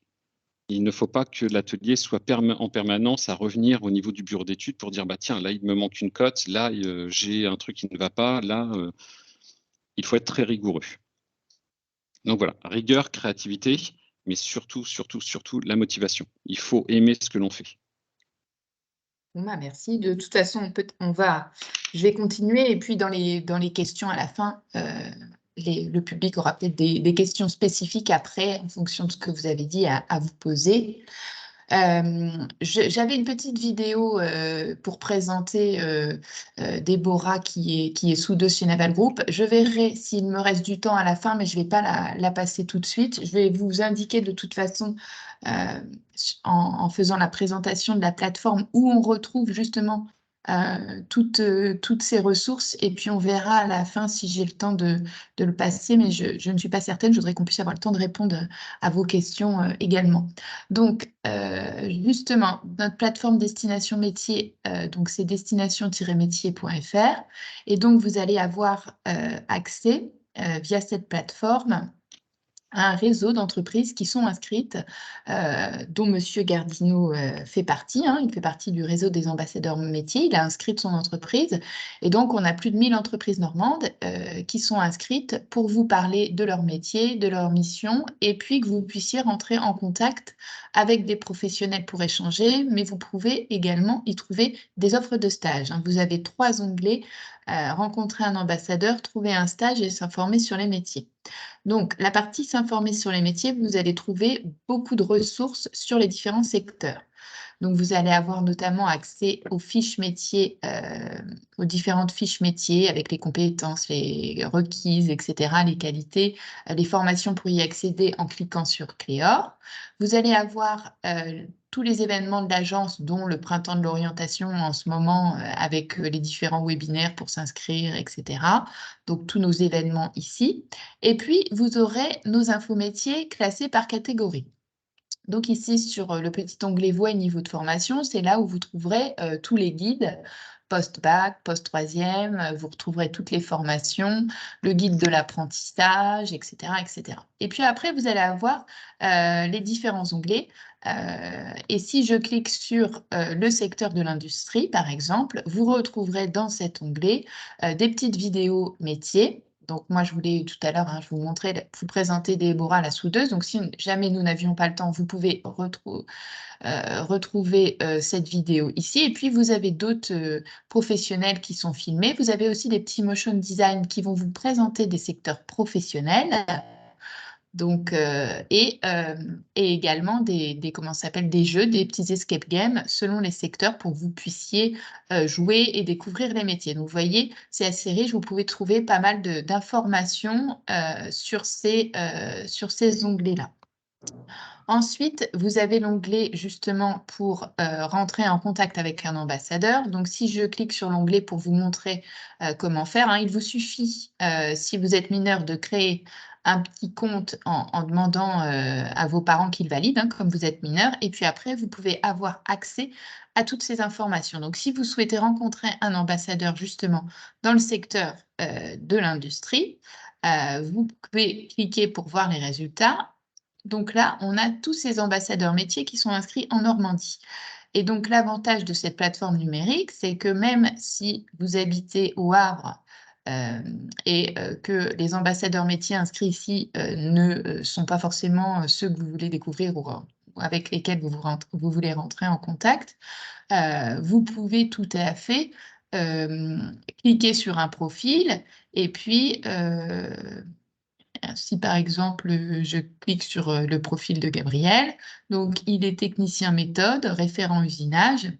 Il ne faut pas que l'atelier soit en permanence à revenir au niveau du bureau d'études pour dire, bah, tiens, là, il me manque une cote, là, j'ai un truc qui ne va pas, là, il faut être très rigoureux. Donc voilà, rigueur, créativité, mais surtout, la motivation. Il faut aimer ce que l'on fait. Merci. De toute façon, je vais continuer et puis dans les questions à la fin, le public aura peut-être des questions spécifiques après en fonction de ce que vous avez dit à vous poser. J'avais une petite vidéo pour présenter Déborah qui est sous chez Naval Group. Je verrai s'il me reste du temps à la fin, mais je ne vais pas la passer tout de suite. Je vais vous indiquer de toute façon en faisant la présentation de la plateforme où on retrouve justement toutes ces ressources et puis on verra à la fin si j'ai le temps de le passer, mais je ne suis pas certaine. Je voudrais qu'on puisse avoir le temps de répondre à vos questions également. Donc, justement, notre plateforme Destination Métier, donc c'est destination-métier.fr et donc vous allez avoir accès via cette plateforme à un réseau d'entreprises qui sont inscrites, dont Monsieur Gardino fait partie. Il fait partie du réseau des ambassadeurs métiers. Il a inscrit son entreprise. Et donc, on a plus de 1000 entreprises normandes qui sont inscrites pour vous parler de leur métier, de leur mission, et puis que vous puissiez rentrer en contact avec des professionnels pour échanger, mais vous pouvez également y trouver des offres de stage. Vous avez 3 onglets, rencontrer un ambassadeur, trouver un stage et s'informer sur les métiers. Donc, la partie s'informer sur les métiers, vous allez trouver beaucoup de ressources sur les différents secteurs. Donc, vous allez avoir notamment accès aux fiches métiers, aux différentes fiches métiers avec les compétences, les requises, etc., les qualités, les formations pour y accéder en cliquant sur Cléor. Vous allez avoir tous les événements de l'agence, dont le printemps de l'orientation en ce moment, avec les différents webinaires pour s'inscrire, etc. Donc, tous nos événements ici. Et puis, vous aurez nos infométiers classés par catégorie. Donc ici, sur le petit onglet Voix et niveau de formation, c'est là où vous trouverez tous les guides, post-bac, post-troisième, vous retrouverez toutes les formations, le guide de l'apprentissage, etc., etc. Et puis après, vous allez avoir les différents onglets. Et si je clique sur le secteur de l'industrie, par exemple, vous retrouverez dans cet onglet des petites vidéos métiers. Donc moi, je voulais tout à l'heure, je vous présenter Déborah, la soudeuse. Donc si jamais nous n'avions pas le temps, vous pouvez retrouver cette vidéo ici. Et puis, vous avez d'autres professionnels qui sont filmés. Vous avez aussi des petits motion design qui vont vous présenter des secteurs professionnels. Donc, et également comment ça s'appelle, des jeux, des petits escape games selon les secteurs pour que vous puissiez jouer et découvrir les métiers. Donc, vous voyez, c'est assez riche. Vous pouvez trouver pas mal d'informations sur ces onglets-là. Ensuite, vous avez l'onglet justement pour rentrer en contact avec un ambassadeur. Donc, si je clique sur l'onglet pour vous montrer comment faire, il vous suffit, si vous êtes mineur, de créer un petit compte en demandant à vos parents qu'ils valident, comme vous êtes mineur. Et puis après, vous pouvez avoir accès à toutes ces informations. Donc, si vous souhaitez rencontrer un ambassadeur justement dans le secteur de l'industrie, vous pouvez cliquer pour voir les résultats. Donc là, on a tous ces ambassadeurs métiers qui sont inscrits en Normandie. Et donc, l'avantage de cette plateforme numérique, c'est que même si vous habitez au Havre et que les ambassadeurs métiers inscrits ici ne sont pas forcément ceux que vous voulez découvrir ou avec lesquels vous voulez rentrer en contact, vous pouvez tout à fait cliquer sur un profil et puis si par exemple, je clique sur le profil de Gabriel, donc il est technicien méthode, référent usinage,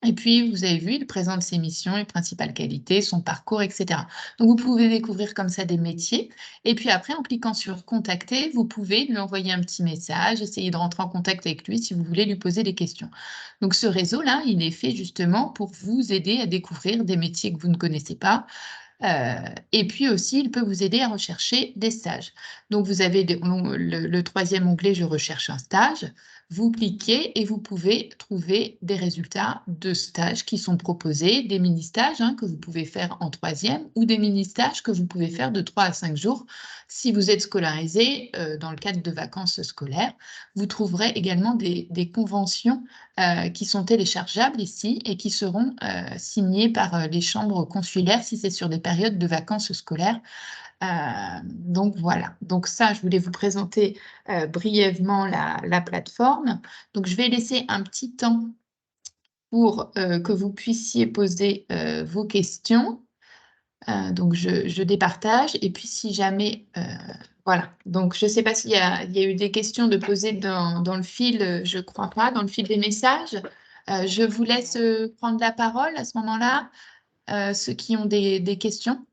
et puis vous avez vu, il présente ses missions, les principales qualités, son parcours, etc. Donc vous pouvez découvrir comme ça des métiers, et puis après, en cliquant sur contacter, vous pouvez lui envoyer un petit message, essayer de rentrer en contact avec lui si vous voulez lui poser des questions. Donc ce réseau-là, il est fait justement pour vous aider à découvrir des métiers que vous ne connaissez pas, et puis aussi, il peut vous aider à rechercher des stages. Donc, vous avez le troisième onglet, je recherche un stage. Vous cliquez et vous pouvez trouver des résultats de stages qui sont proposés, des mini-stages que vous pouvez faire en troisième ou des mini-stages que vous pouvez faire de 3 à 5 jours si vous êtes scolarisé dans le cadre de vacances scolaires. Vous trouverez également des conventions qui sont téléchargeables ici et qui seront signées par les chambres consulaires si c'est sur des périodes de vacances scolaires. Donc voilà, donc ça, je voulais vous présenter brièvement la plateforme. Donc je vais laisser un petit temps pour que vous puissiez poser vos questions. Donc je départage et puis si jamais, voilà. Donc je ne sais pas s'il y a eu des questions de poser dans le fil, je ne crois pas, dans le fil des messages. Je vous laisse prendre la parole à ce moment-là, ceux qui ont des questions.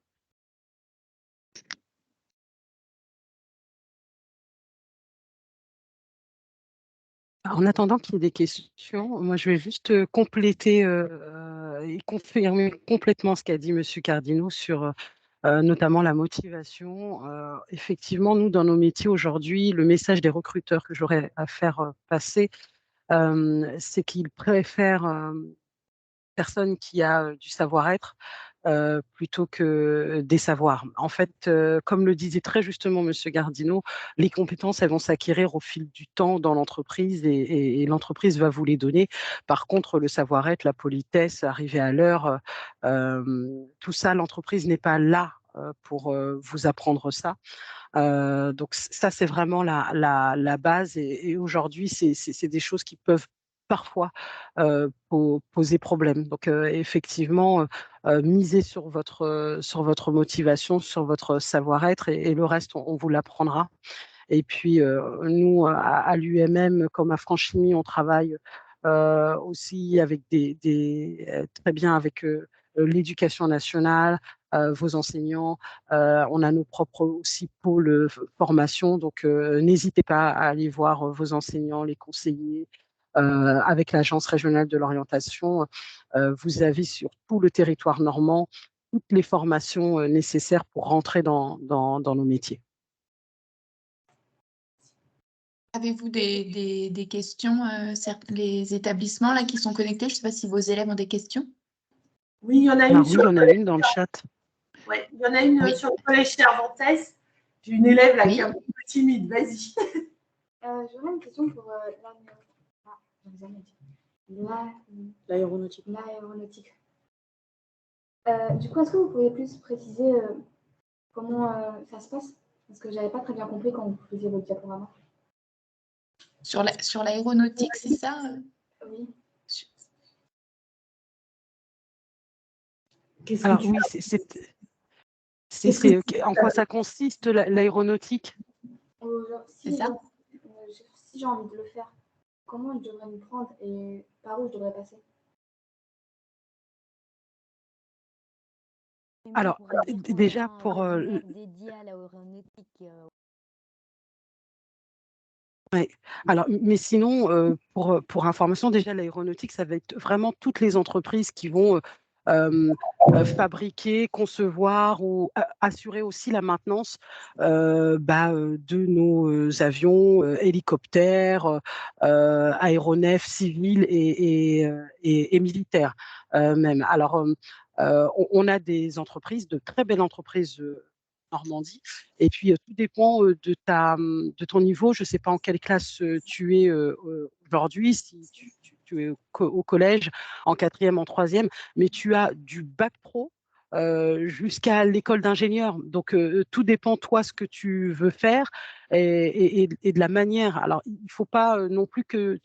En attendant qu'il y ait des questions, moi je vais juste compléter et confirmer complètement ce qu'a dit M. Cardino sur notamment la motivation. Effectivement, nous, dans nos métiers aujourd'hui, le message des recruteurs que j'aurais à faire passer, c'est qu'ils préfèrent personne qui a du savoir-être plutôt que des savoirs. En fait, comme le disait très justement M. Gardino, les compétences, elles vont s'acquérir au fil du temps dans l'entreprise et l'entreprise va vous les donner. Par contre, le savoir-être, la politesse, arriver à l'heure, tout ça, l'entreprise n'est pas là pour vous apprendre ça. Donc ça, c'est vraiment la base et aujourd'hui, c'est des choses qui peuvent parfois poser problème. Donc effectivement, misez sur votre motivation, sur votre savoir-être et le reste, on vous l'apprendra. Et puis nous, à l'UMM, comme à Franchimie, on travaille aussi avec très bien avec l'éducation nationale, vos enseignants. On a nos propres aussi pôles formation, donc n'hésitez pas à aller voir vos enseignants, les conseillers. Avec l'Agence régionale de l'orientation, vous avez sur tout le territoire normand toutes les formations nécessaires pour rentrer dans nos métiers. Avez-vous des questions, les établissements là, qui sont connectés? Je ne sais pas si vos élèves ont des questions. Oui, il y en a Ah une oui, sur il y le en a collège. une dans le chat. Ouais, il y en a une Oui. sur le collège Cervantes. J'ai une élève là Oui. qui est un peu timide. Vas-y. J'aurais une question pour L'aéronautique. l'aéronautique. Du coup, est-ce que vous pouvez plus préciser comment ça se passe? Parce que j'avais pas très bien compris quand vous faisiez votre diaporama. Sur l'aéronautique, c'est ça? Oui. Qu'est-ce Alors que tu oui, en quoi ça consiste l'aéronautique? C'est ça? Si j'ai envie de le faire, comment je devrais m'y prendre et par où je devrais passer? Alors, déjà, pour dédié à l'aéronautique. ouais. Alors, mais sinon, pour information, déjà, l'aéronautique, ça va être vraiment toutes les entreprises qui vont fabriquer, concevoir ou assurer aussi la maintenance de nos avions, hélicoptères, aéronefs civils et militaires même. Alors, on a des entreprises, de très belles entreprises Normandie. Et puis, tout dépend de ton niveau. Je ne sais pas en quelle classe tu es aujourd'hui, si tu es au collège, en quatrième, en troisième, mais tu as du bac pro jusqu'à l'école d'ingénieur. Donc, tout dépend, toi, ce que tu veux faire et de la manière. Alors, il ne faut pas non plus que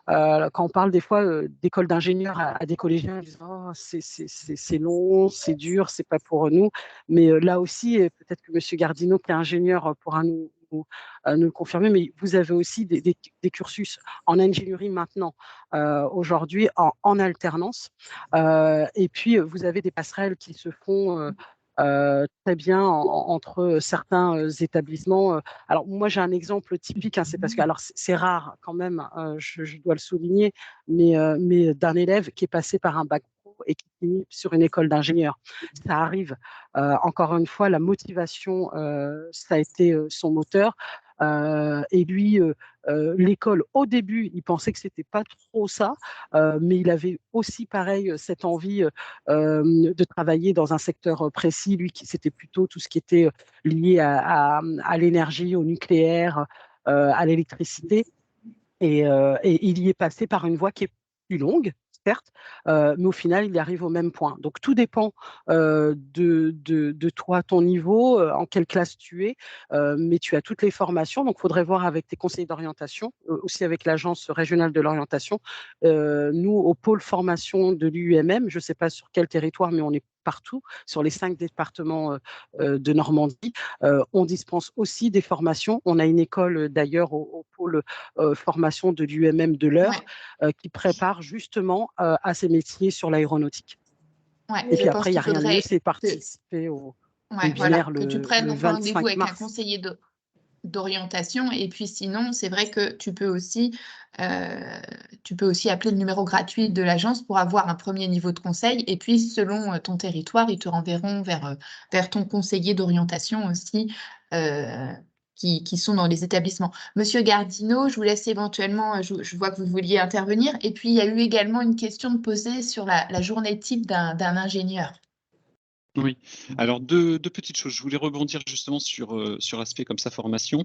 quand on parle des fois d'école d'ingénieur à des collégiens, ils disent oh, c'est long, c'est dur, c'est pas pour nous. Mais là aussi, et peut-être que M. Gardino, qui est ingénieur, pourra nous le confirmer, mais vous avez aussi des cursus en ingénierie maintenant, aujourd'hui, en alternance. Et puis, vous avez des passerelles qui se font très bien entre certains établissements. Alors, moi, j'ai un exemple typique, hein, c'est parce que, alors, c'est rare quand même, je dois le souligner, mais d'un élève qui est passé par un bac pro et qui finit sur une école d'ingénieur. Ça arrive. Encore une fois, la motivation, ça a été son moteur. Et lui, l'école, au début, il pensait que c'était pas trop ça, mais il avait aussi, pareil, cette envie de travailler dans un secteur précis. Lui, c'était plutôt tout ce qui était lié à l'énergie, au nucléaire, à l'électricité. Et il y est passé par une voie qui est plus longue, certes, mais au final, il arrive au même point. Donc, tout dépend de toi, ton niveau, en quelle classe tu es, mais tu as toutes les formations. Donc, il faudrait voir avec tes conseillers d'orientation, aussi avec l'Agence régionale de l'orientation. Nous, au pôle formation de l'UMM, je ne sais pas sur quel territoire, mais on est partout, sur les 5 départements de Normandie. On dispense aussi des formations. On a une école d'ailleurs au pôle formation de l'UMM de l'Eure qui prépare justement à ces métiers sur l'aéronautique. Ouais, et je puis pense après, il n'y a qu'il rien de faudrait mieux, c'est participer au voilà, webinaire que tu prennes le rendez-vous 25 avec un mars. conseiller d'orientation. Et puis sinon, c'est vrai que tu peux aussi appeler le numéro gratuit de l'agence pour avoir un premier niveau de conseil. Et puis, selon ton territoire, ils te renverront vers ton conseiller d'orientation aussi, qui sont dans les établissements. Monsieur Gardino, je vous laisse éventuellement, je vois que vous vouliez intervenir. Et puis, il y a eu également une question de poser sur la journée type d'un ingénieur. Oui, alors deux petites choses. Je voulais rebondir justement sur l'aspect comme ça, formation.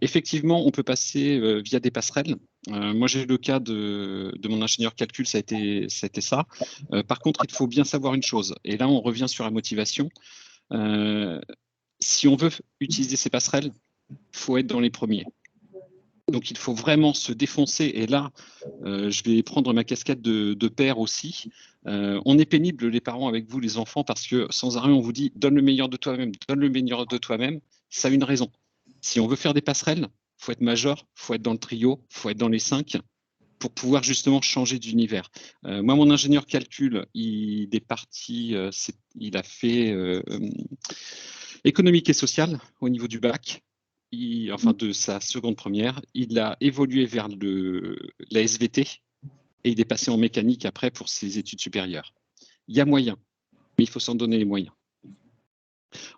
Effectivement, on peut passer via des passerelles. Moi, j'ai le cas de mon ingénieur calcul, ça a été ça. Par contre, il faut bien savoir une chose, et là, on revient sur la motivation. Si on veut utiliser ces passerelles, il faut être dans les premiers. Donc, il faut vraiment se défoncer. Et là, je vais prendre ma casquette de père aussi. On est pénible, les parents, avec vous, les enfants, parce que sans arrêt, on vous dit donne le meilleur de toi-même, donne le meilleur de toi-même. Ça a une raison. Si on veut faire des passerelles, il faut être majeur, il faut être dans le trio, il faut être dans les 5 pour pouvoir justement changer d'univers. Moi, mon ingénieur calcul, il est parti, il a fait économique et social au niveau du bac. De sa seconde première, il a évolué vers la SVT et il est passé en mécanique après pour ses études supérieures. Il y a moyen, mais il faut s'en donner les moyens.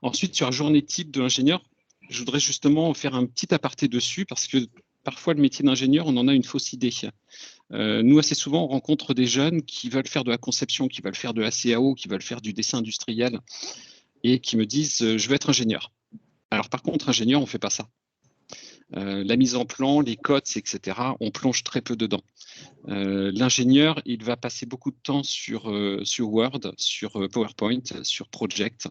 Ensuite, sur la journée type de l'ingénieur, je voudrais justement faire un petit aparté dessus parce que parfois le métier d'ingénieur, on en a une fausse idée. Nous, assez souvent, on rencontre des jeunes qui veulent faire de la conception, qui veulent faire de la CAO, qui veulent faire du dessin industriel et qui me disent je veux être ingénieur. Alors par contre, ingénieur, on ne fait pas ça. La mise en plan, les codes, etc., on plonge très peu dedans. L'ingénieur, il va passer beaucoup de temps sur Word, sur PowerPoint, sur Project.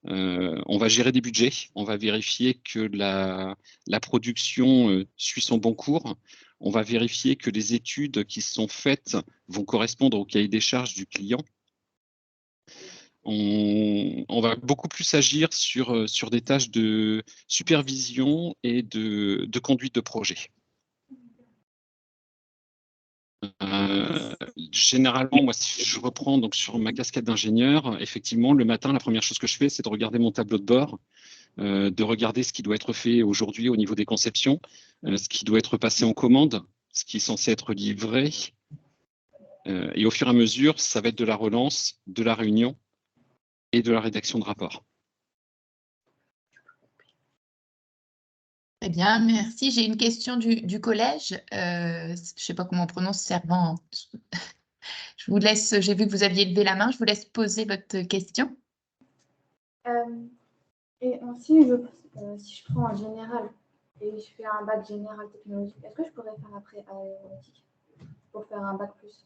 On va gérer des budgets, on va vérifier que la production suit son bon cours. On va vérifier que les études qui sont faites vont correspondre au cahier des charges du client. On va beaucoup plus agir sur des tâches de supervision et de conduite de projet. Généralement, moi, si je reprends donc sur ma casquette d'ingénieur, effectivement, le matin, la première chose que je fais, c'est de regarder mon tableau de bord, de regarder ce qui doit être fait aujourd'hui au niveau des conceptions, ce qui doit être passé en commande, ce qui est censé être livré. Et au fur et à mesure, ça va être de la relance, de la réunion et de la rédaction de rapports. Très bien, merci. J'ai une question du collège. Je ne sais pas comment on prononce Servant. Je vous laisse, j'ai vu que vous aviez levé la main, je vous laisse poser votre question. Et ainsi, si je prends en général et je fais un bac général technologique, est-ce que je pourrais faire après aéronautique pour faire un bac plus?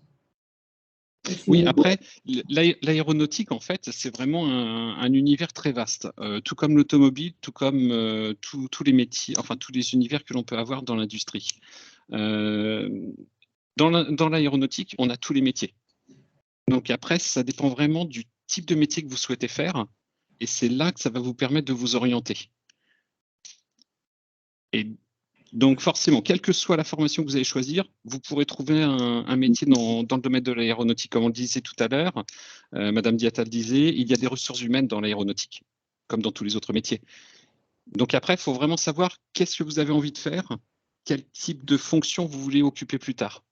Oui, après, l'aéronautique, en fait, c'est vraiment un univers très vaste, tout comme l'automobile, tout comme tous les métiers, enfin tous les univers que l'on peut avoir dans l'industrie. Dans l'aéronautique, on a tous les métiers. Donc après, ça dépend vraiment du type de métier que vous souhaitez faire, et c'est là que ça va vous permettre de vous orienter. Et donc forcément, quelle que soit la formation que vous allez choisir, vous pourrez trouver un métier dans le domaine de l'aéronautique. Comme on le disait tout à l'heure, Madame Diatta le disait, il y a des ressources humaines dans l'aéronautique, comme dans tous les autres métiers. Donc après, il faut vraiment savoir qu'est-ce que vous avez envie de faire, quel type de fonction vous voulez occuper plus tard.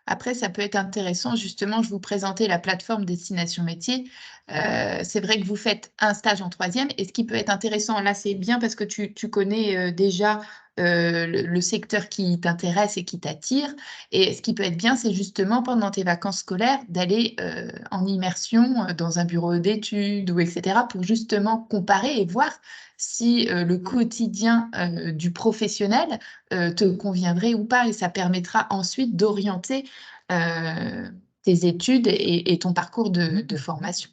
Après, ça peut être intéressant, justement, je vous présentais la plateforme Destination Métier. C'est vrai que vous faites un stage en 3e, et ce qui peut être intéressant, là, c'est bien parce que tu connais déjà le secteur qui t'intéresse et qui t'attire. Et ce qui peut être bien, c'est justement pendant tes vacances scolaires d'aller en immersion dans un bureau d'études ou etc. pour justement comparer et voir si le quotidien du professionnel te conviendrait ou pas. Et ça permettra ensuite d'orienter tes études et ton parcours de formation.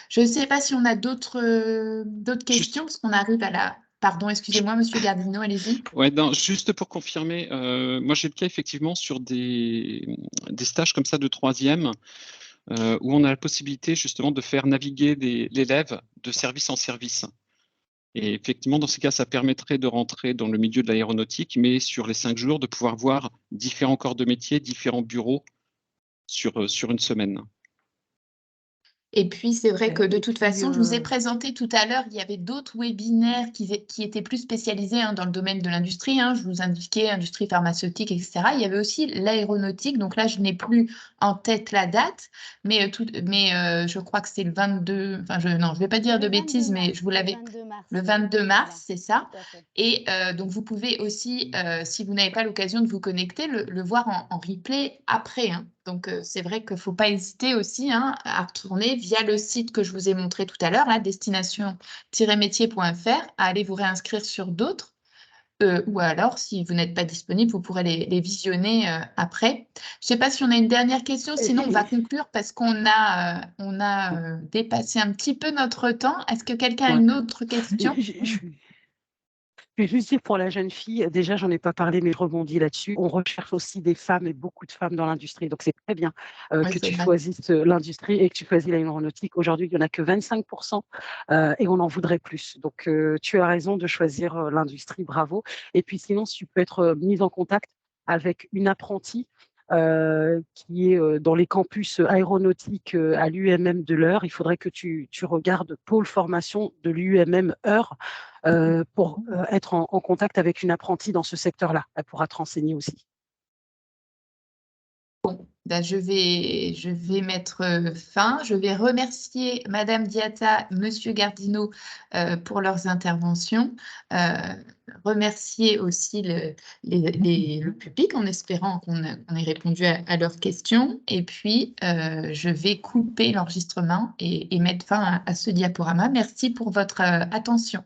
Je ne sais pas si on a d'autres questions, parce qu'on arrive à la... Pardon, excusez-moi, Monsieur Gardino, allez-y. Ouais, non, juste pour confirmer, moi j'ai le cas effectivement sur des stages comme ça de 3e, où on a la possibilité justement de faire naviguer l'élève de service en service. Et effectivement, dans ces cas, ça permettrait de rentrer dans le milieu de l'aéronautique, mais sur les 5 jours, de pouvoir voir différents corps de métier, différents bureaux sur une semaine. Et puis, c'est vrai que de toute façon, je vous ai présenté tout à l'heure, il y avait d'autres webinaires qui étaient plus spécialisés dans le domaine de l'industrie. Je vous indiquais industrie pharmaceutique, etc. Il y avait aussi l'aéronautique. Donc là, je n'ai plus en tête la date, mais je crois que c'est le 22... Enfin, je ne vais pas dire de bêtises, mais je vous l'avais... Le 22 mars, c'est ça. Et donc, vous pouvez aussi, si vous n'avez pas l'occasion de vous connecter, le voir en replay après. Donc, c'est vrai qu'il ne faut pas hésiter aussi à retourner via le site que je vous ai montré tout à l'heure, destination-métier.fr, à aller vous réinscrire sur d'autres. Ou alors, si vous n'êtes pas disponible, vous pourrez les visionner après. Je ne sais pas si on a une dernière question, sinon on va conclure parce qu'on a dépassé un petit peu notre temps. Est-ce que quelqu'un a une autre question? Je vais juste dire pour la jeune fille, déjà, j'en ai pas parlé, mais je rebondis là-dessus. On recherche aussi des femmes et beaucoup de femmes dans l'industrie. Donc, c'est très bien que tu choisisses l'industrie et que tu choisis l'aéronautique. Aujourd'hui, il n'y en a que 25% et on en voudrait plus. Donc, tu as raison de choisir l'industrie. Bravo. Et puis, sinon, si tu peux être mise en contact avec une apprentie qui est dans les campus aéronautiques à l'UMM de l'Eure. Il faudrait que tu regardes pôle formation de l'UMM Eure pour être en contact avec une apprentie dans ce secteur-là. Elle pourra te renseigner aussi. Bon, je vais mettre fin. Je vais remercier Madame Diatta, Monsieur Gardino pour leurs interventions. Remercier aussi le public en espérant qu'on ait répondu à leurs questions. Et puis, je vais couper l'enregistrement et mettre fin à ce diaporama. Merci pour votre attention.